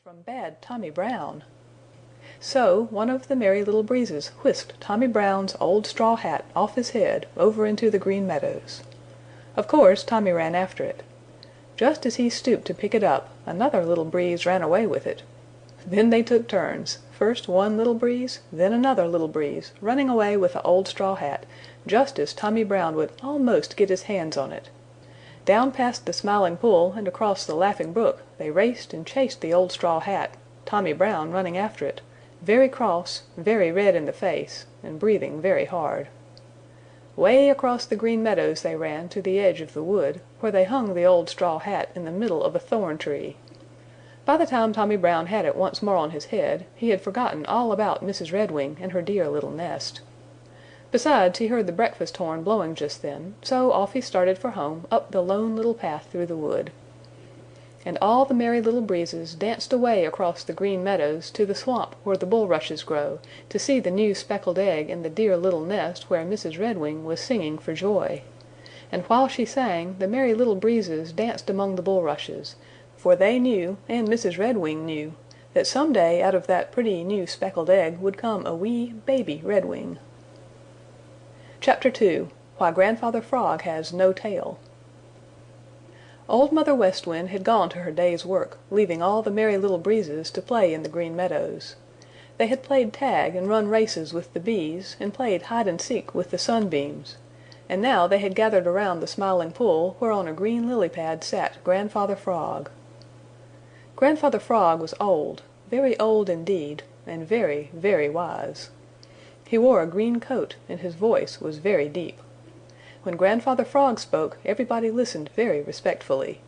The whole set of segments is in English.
from bad Tommy Brown. So one of the Merry Little Breezes whisked Tommy Brown's old straw hat off his head over into the Green Meadows. Of course Tommy ran after it. Just as he stooped to pick it up, another Little Breeze ran away with it. Then they took turns, first one Little Breeze, then another Little Breeze, running away with the old straw hat, just as Tommy Brown would almost get his hands on it. Down past the Smiling Pool and across the Laughing Brook they raced and chased the old straw hat, Tommy Brown running after it, very cross, very red in the face, and breathing very hard. Way across the Green Meadows they ran to the edge of the wood, where they hung the old straw hat in the middle of a thorn tree. By the time Tommy Brown had it once more on his head, he had forgotten all about Mrs. Redwing and her dear little nest. Besides, he heard the breakfast horn blowing just then, so off he started for home up the Lone Little Path through the wood. And all the Merry Little Breezes danced away across the Green Meadows to the swamp where the bulrushes grow, to see the new speckled egg in the dear little nest where Mrs. Redwing was singing for joy. And while she sang, the Merry Little Breezes danced among the bulrushes, for they knew, and Mrs. Redwing knew, that some day out of that pretty new speckled egg would come a wee baby Redwing. Chapter 2. Why Grandfather Frog Has No Tail. Old Mother West Wind had gone to her day's work, leaving all the Merry Little Breezes to play in the Green Meadows. They had played tag and run races with the bees and played hide and seek with the sunbeams, and now they had gathered around the Smiling Pool where on a green lily pad sat Grandfather Frog. Grandfather Frog was old, very old indeed, and very, very wise. He wore a green coat and his voice was very deep. When Grandfather Frog spoke everybody listened very respectfully.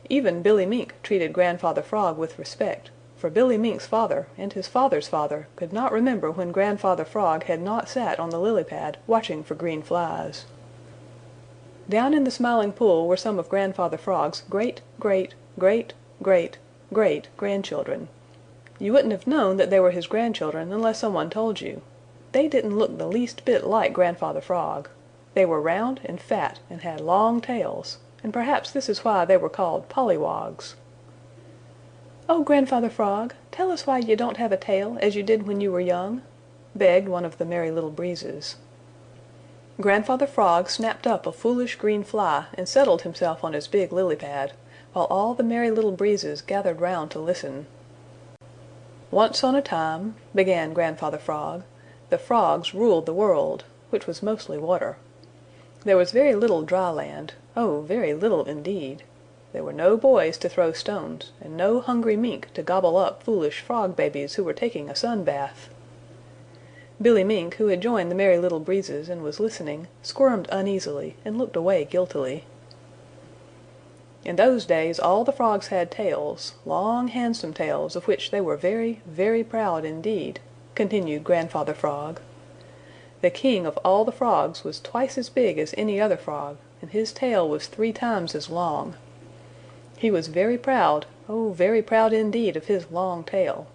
Even Billy Mink treated Grandfather Frog with respect, for Billy Mink's father and his father's father could not remember when Grandfather Frog had not sat on the lily pad watching for green flies. Down in the Smiling Pool were some of Grandfather Frog's great-great-great-great-great-grandchildren. You wouldn't have known that they were his grandchildren unless someone told you. They didn't look the least bit like Grandfather Frog. They were round and fat and had long tails, and perhaps this is why they were called pollywogs. "Oh, Grandfather Frog, tell us why you don't have a tail as you did when you were young," begged one of the Merry Little Breezes. Grandfather Frog snapped up a foolish green fly and settled himself on his big lily pad, while all the Merry Little Breezes gathered round to listen. "Once on a time," began Grandfather Frog, "the frogs ruled the world, which was mostly water. There was very little dry land, oh, very little indeed. There were no boys to throw stones, and no hungry mink to gobble up foolish frog babies who were taking a sun bath." Billy Mink, who had joined the Merry Little Breezes and was listening, squirmed uneasily and looked away guiltily. "In those days all the frogs had tails, long handsome tails of which they were very, very proud indeed," continued Grandfather Frog. "The king of all the frogs was twice as big as any other frog, and his tail was 3 times as long. He was very proud, oh very proud indeed of his long tail.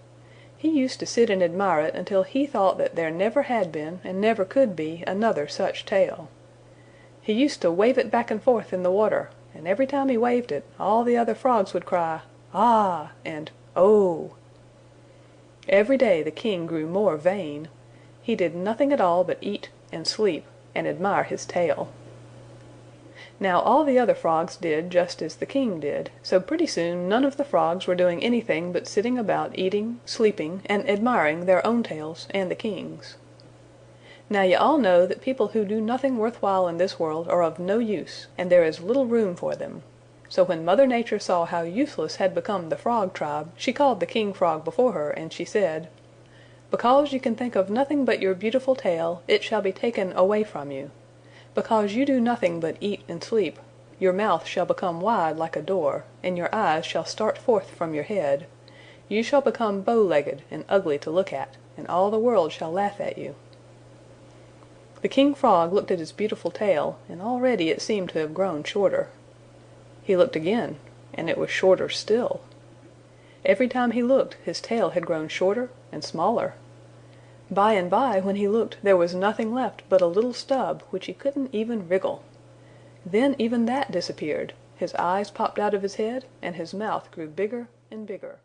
He used to sit and admire it until he thought that there never had been and never could be another such tail. He used to wave it back and forth in the water, and every time he waved it all the other frogs would cry 'Ah!' and 'Oh!' Every day the king grew more vain. He did nothing at all but eat and sleep and admire his tail. Now all the other frogs did just as the king did, so pretty soon none of the frogs were doing anything but sitting about eating, sleeping, and admiring their own tails and the king's. Now you all know that people who do nothing worth while in this world are of no use, and there is little room for them. So when Mother Nature saw how useless had become the Frog tribe, she called the King Frog before her, and she said, 'Because you can think of nothing but your beautiful tail, it shall be taken away from you. Because you do nothing but eat and sleep, your mouth shall become wide like a door, and your eyes shall start forth from your head. You shall become bow-legged and ugly to look at, and all the world shall laugh at you.' The King Frog looked at his beautiful tail, and already it seemed to have grown shorter. He looked again, and it was shorter still. Every time he looked his tail had grown shorter and smaller. By and by when he looked there was nothing left but a little stub which he couldn't even wriggle. Then even that disappeared, his eyes popped out of his head, and his mouth grew bigger and bigger.